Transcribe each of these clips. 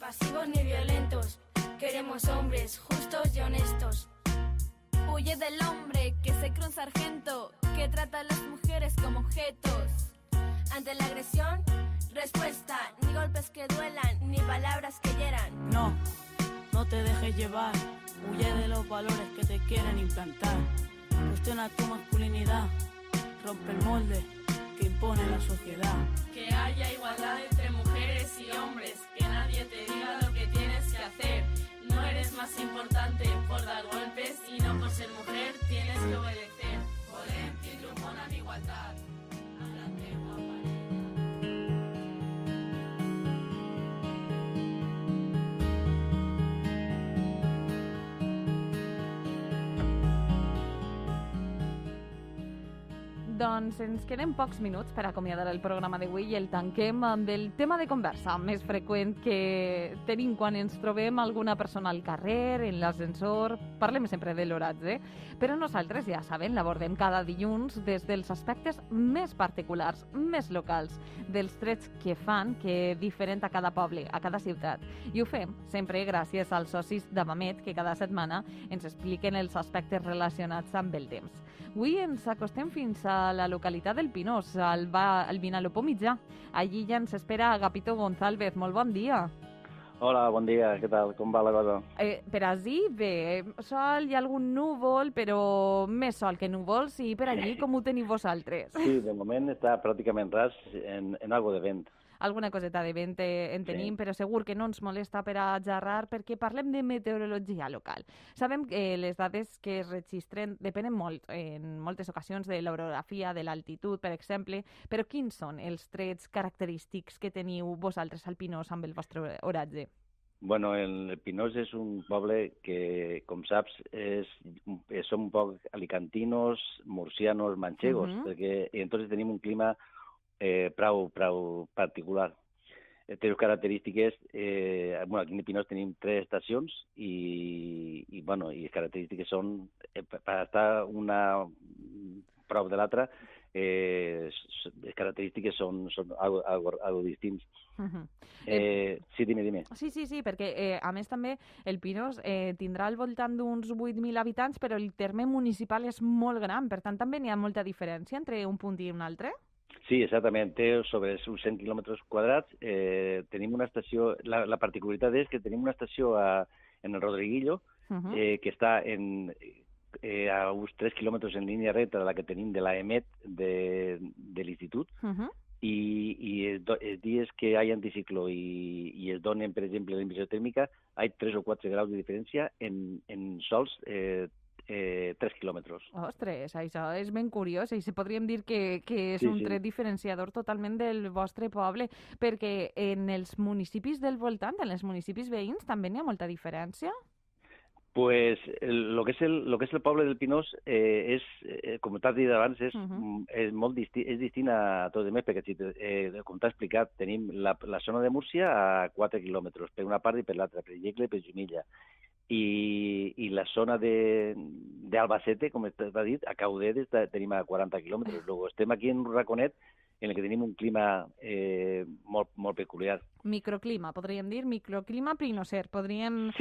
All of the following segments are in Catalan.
pasivos ni violentos. Queremos hombres justos y honestos. Huye del hombre que se cree un sargento, que trata a las mujeres como objetos. Ante la agresión, respuesta. Ni golpes que duelan, ni palabras que hieran. No te dejes llevar. Huye de los valores que te quieren implantar. Cuestiona tu masculinidad. Rompe el molde que impone la sociedad. Que haya igualdad entre mujeres y hombres. Que nadie te diga lo que tienes que hacer. No eres más importante por dar golpes y no por ser mujer tienes que obedecer. Volem tindre un món amb igualtat. Amb la teua parella. Doncs ens queden pocs minuts per acomiadar el programa d'avui i el tanquem amb el tema de conversa més freqüent que tenim quan ens trobem alguna persona al carrer, en l'ascensor. Parlem sempre de l'oratge, però nosaltres, ja saben, l'abordem cada dilluns des dels aspectes més particulars, més locals, dels trets que fan que diferent a cada poble, a cada ciutat. I ho fem sempre gràcies als socis d'Amamet, que cada setmana ens expliquen els aspectes relacionats amb el temps. Avui ens acostem fins a la localitat del Pinós, al Vinalopó Mitjà. Allí ja ens espera Agapito Gonzálvez. Molt bon dia. Hola, bon dia. Què tal? Com va la cosa? Per ací, bé. Sol, hi ha algun núvol, però més sol que núvols. I per allí, com ho teniu vosaltres? Sí, de moment està pràcticament ras en algo de vent. Alguna coseta de vent en tenim, sí. Però segur que no ens molesta per a xerrar perquè parlem de meteorologia local. Sabem que les dades que es registren depenen molt, en moltes ocasions, de l'orografia, de l'altitud, per exemple, però quins són els trets característics que teniu vosaltres al Pinós amb el vostre oratge? Bueno, el Pinós és un poble que, com saps, som un poc alicantinos, murcianos, manchegos, perquè entonces tenim un clima prou particular. Té les característiques, aquí en el Pinós tenim 3 estacions i les característiques són, per estar una prop de l'altra, les característiques són algo distints. Sí, dime. Sí, perquè a més també el Pinós tindrà al voltant d'uns 8.000 habitants, però el terme municipal és molt gran, per tant també n'hi ha molta diferència entre un punt i un altre? Sí, exactament. Té sobre uns 100 quilòmetres quadrats. Tenim una estació... La particularitat és que tenim una estació en el Rodriguillo, que està a uns 3 quilòmetres en línia recta de la que tenim de l'AEMET de l'institut, i els dies que hi ha anticicló i es donen, per exemple, la inversió tèrmica, hi ha 3 o 4 graus de diferència en sols 3 quilòmetres. Ostres, això és ben curiós. I podríem dir que és un tret diferenciador totalment del vostre poble, perquè en els municipis del voltant, en els municipis veïns, també n'hi ha molta diferència? Pues lo que es el poble del Pinós com t'has dit abans, és molt distint a tot el més, perquè com t'ha explicat, tenim la zona de Múrcia a 4 quilòmetres, per una part i per l'altra, per Llecle i per Junilla. I la zona d'Albacete, com t'ha dit, a Caudet tenim a 40 quilòmetres. Luego estem aquí en un raconet en el que tenim un clima molt peculiar. Microclima, podríem dir, microclima pinocer. Podríem,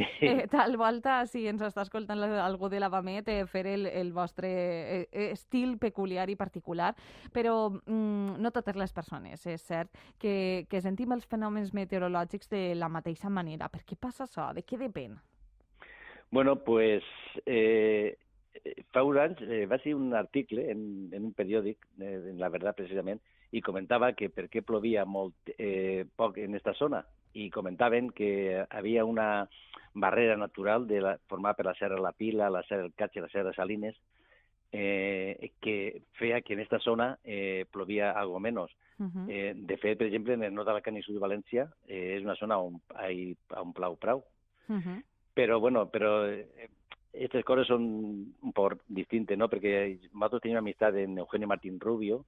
tal volta, si ens està escoltant algú de l'Avamet, fer el vostre estil peculiar i particular, però no totes les persones, és cert, que sentim els fenòmens meteorològics de la mateixa manera. Per què passa això? De què depèn? Bueno, pues fa uns anys va ser un article en un periòdic, en La Verdad precisament, i comentava que per què plovia molt poc en aquesta zona. I comentaven que hi havia una barrera natural formada per la Serra La Pila, la Serra del Catx i la Serra de Salines, que feia que en aquesta zona plovia algo menos. De fet, per exemple, en el nord d'Alacant i sud de València és una zona on plau prou. Però estas coses són un poc distintes, no? Perquè nosaltres tenim amistat en Eugenio Martín Rubio,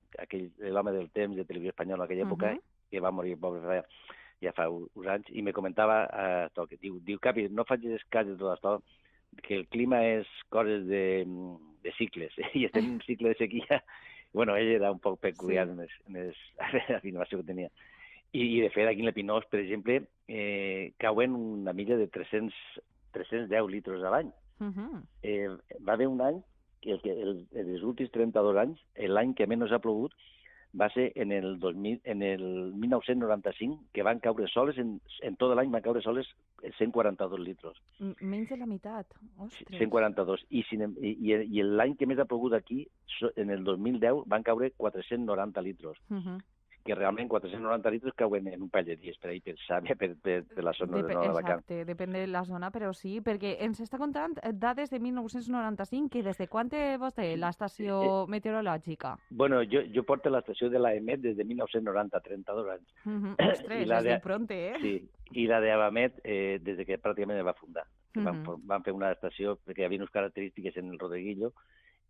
l'home del temps de Televisió Espanyola en aquella època, que va morir ja fa uns anys, i me comentava que diu, Capi, no facis cas de tot això, que el clima és coses de cicles, i estem en un cicle de sequia. Bueno, ell era un poc peculiar en l'afirmació que tenia. I de fet, aquí en el Pinós, per exemple, cauen una milla de 310 litres a l'any. Va haver un any, els últims 32 anys, l'any que menys ha plogut va ser en el 1995, que van caure soles, en tot l'any van caure soles 142 litres. Menys de la meitat, ostres. 142. I l'any que més ha plogut aquí, en el 2010, van caure 490 litres. Que realment 490 litres cauen en un parell de dies per ahir, per Sàvia, per la zona de Nova Alacant. Exacte, depèn de la zona, però sí, perquè ens està contant dades de 1995, i des de quan té vostè l'estació meteorològica? Bueno, jo porto l'estació de l'AEMET des de 1990, 32 anys. Ostres, és de pronte, eh? Sí, i la d'AVAMET des de que pràcticament es va fundar. Van fer una estació perquè hi havia unes característiques en el Rodeguillo,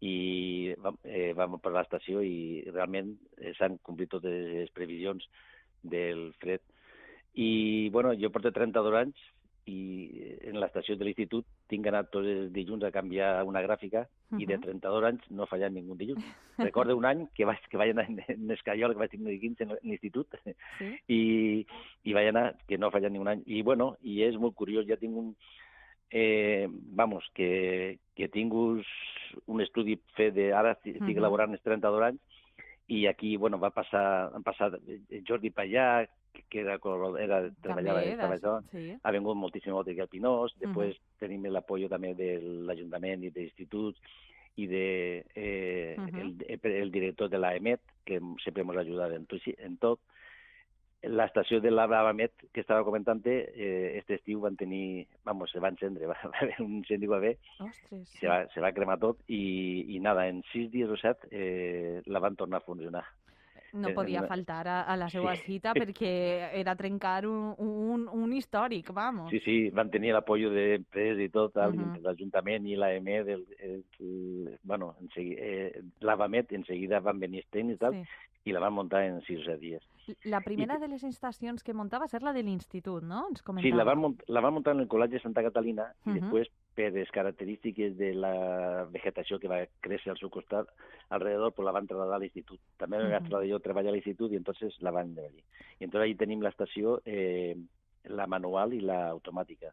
i vam per l'estació i realment s'han complit totes les previsions del fred. I, bueno, jo porto 32 anys i en l'estació de l'institut tinc anat tots els dilluns a canviar una gràfica i de 32 anys no ha fallat ningú dilluns. Recordo un any que vaig anar en Escaiola, que vaig tenir 15 en l'institut, i vaig anar que no ha fallat ningú any. I, bueno, i és molt curiós, ja tinc que tinc un estudi fet ara estic elaborant els 32 anys, i aquí, bueno, han passat Jordi Pallà, que treballava, ha vingut moltíssim volta aquí al Pinós, després tenim l'apoyo també de l'Ajuntament i de l'institut, i el director de l'AEMET, que sempre ens ha ajudat en tot. L'estació de l'AVAMET, que estava comentant, este estiu van tenir, se va encendre, va haver un incendi, se va cremar tot, i nada, en 6 dies o 7 la van tornar a funcionar. No podia faltar a la seva cita perquè era trencar un històric, vamos. Sí, van tenir l'apoyo d'empreses i tot, l'Ajuntament i l'AEMET, l'AVAMET, en seguida van venir els tècnics i la van muntar en 6 o 7 dies. La primera de les estacions que muntava és la de l'institut, no? Ens comentava. Sí, la van muntar en el Col·legi de Santa Catalina i després, per les característiques de la vegetació que va créixer al seu costat, alrededor, la van trasladar a l'institut. També me vaig treballar jo a l'institut i entonces la van de allí. I entonces allí tenim l'estació, la manual i l'automàtica.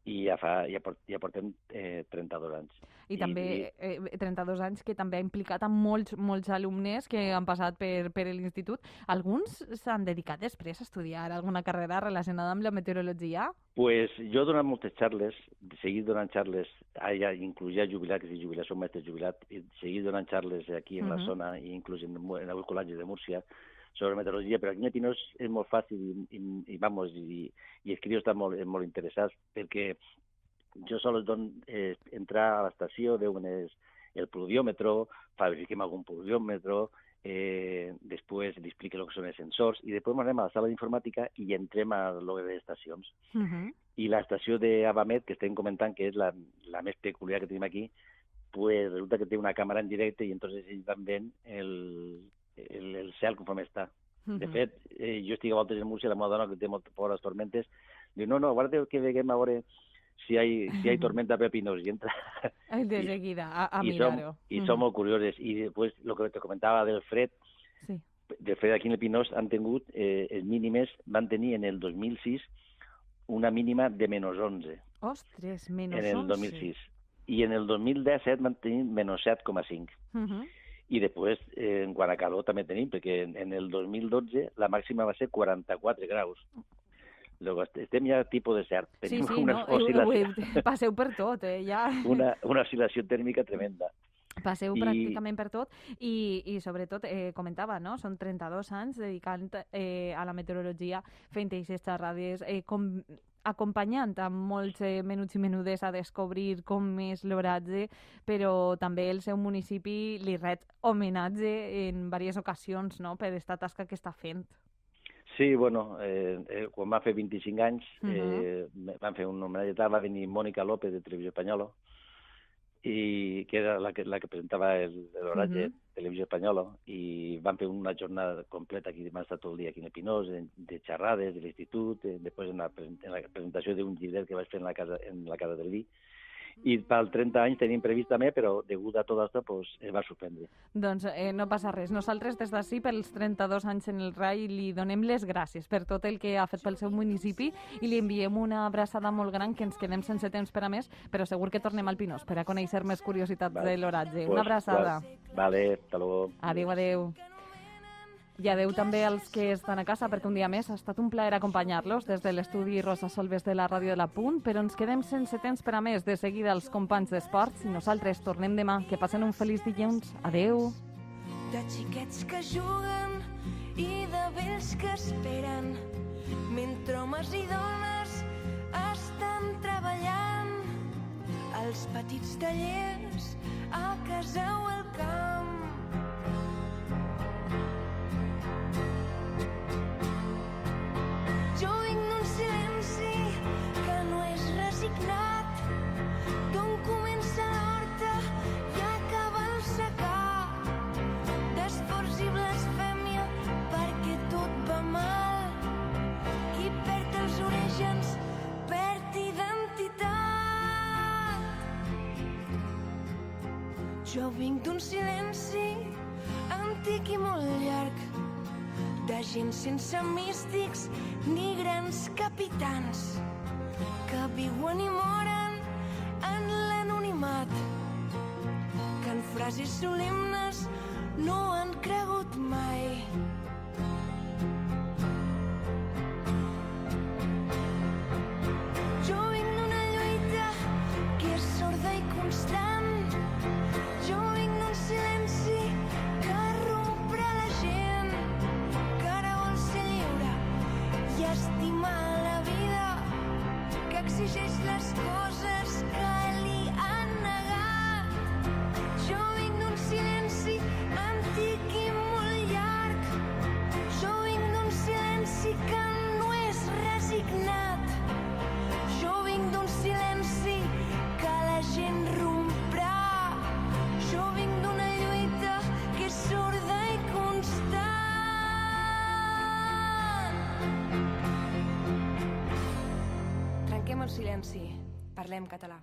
I ja portem 32 anys. I també 32 anys que també ha implicat a molts alumnes que han passat per l'institut. Alguns s'han dedicat després a estudiar alguna carrera relacionada amb la meteorologia? Pues jo he donat moltes xarles, he seguit donant xarles, inclús ja jubilats i jubilats, són mestres jubilats, he seguit donant xarles aquí en la zona, i inclús en el Col·legi de Múrcia, sobre meteorologia, però aquí a Pinós és molt fàcil i els crios estan molt interessats, perquè jo sols entrar a l'estació, veuen el pluviòmetre, fabriquem algun pluviòmetre, després li explico el que són els sensors, i després anem a la sala d'informàtica i entrem a lo de les estacions. I l'estació d'AVAMET, que estem comentant, que és la més peculiar que tenim aquí, pues resulta que té una càmera en directe i entonces ells van veient el cel conforme està. De fet, jo estic a voltes en Múrcia, la meva dona, que té molt por a les tormentes, diu, no, guarda que veiem a veure si hi ha tormenta per Pinós, i entra... De seguida, a mirar-ho. I som molt curioses. I després, el que te comentava del fred aquí en el Pinós han tingut, els mínimes van tenir en el 2006 una mínima de -11. Ostres, -11. En el 2006. I en el 2017 van tenir -7,5. I després, en quant a calor, també tenim, perquè en el 2012 la màxima va ser 44 graus. Estem ja tipus desert. Sí, passeu per tot, ja. Una oscil·lació tèrmica tremenda. Passeu pràcticament per tot i sobretot, comentava, no? Són 32 anys dedicant a la meteorologia, fent aquestes xerrades, acompanyant a molts menuts i menudes a descobrir com és l'oratge, però també el seu municipi li ret homenatge en diverses ocasions, no?, per aquesta tasca que està fent. Sí, bueno, quan va fer 25 anys van fer un homenatge, va venir Mònica López de Televisió Espanyola, i que era la que presentava l'oratge de Televisió Espanyola, i van fer una jornada completa aquí, van estar tot el dia aquí en el Pinós, de xerrades de l'institut, després en la presentació d'un llibret que vaig fer en la Casa del Vi, i pel 30 anys tenim previst també, però degut a tot això pues, es va suspendre. Doncs no passa res. Nosaltres des d'ací, pels 32 anys en el RAI, li donem les gràcies per tot el que ha fet pel seu municipi i li enviem una abraçada molt gran, que ens quedem sense temps per a més, però segur que tornem al Pinós per a conèixer més curiositats de l'oratge. Una abraçada. Vale, hasta luego. Adéu, adéu. I adéu també als que estan a casa, perquè un dia més ha estat un plaer acompanyar-los des de l'estudi Rosa Solves de la Ràdio de la Punt, però ens quedem sense temps per a més. De seguida els companys d'esports i nosaltres tornem demà. Que passen un feliç dilluns. Adéu. De xiquets que juguen i de vells que esperen, mentre homes i dones estan treballant, els petits tallers a casa o al camp. Jo vinc d'un silenci que no és resignat, d'on comença l'horta i acaba el secà, d'esforç i blasfèmia perquè tot va mal. Qui perd els orígens perd identitat. Jo vinc d'un silenci antic i molt llarg, de gent sense místics ni grans capitans, que viuen i moren en l'anonimat, que en frases solemnes no han cregut mai. Jo vinc d'una lluita que és sorda i constant. Jo vinc d'un silenci que rompre la gent, que ara vol ser lliure i estimar la vida, que exigeix les coses que li han negat. Jo vinc d'un silenci antic i molt llarg. Jo vinc d'un silenci que no és resignat. Jo vinc d'un silenci que la gent romprà. Jo vinc d'una lluita que és sorda i constant. Trenquem el silenci, parlem català.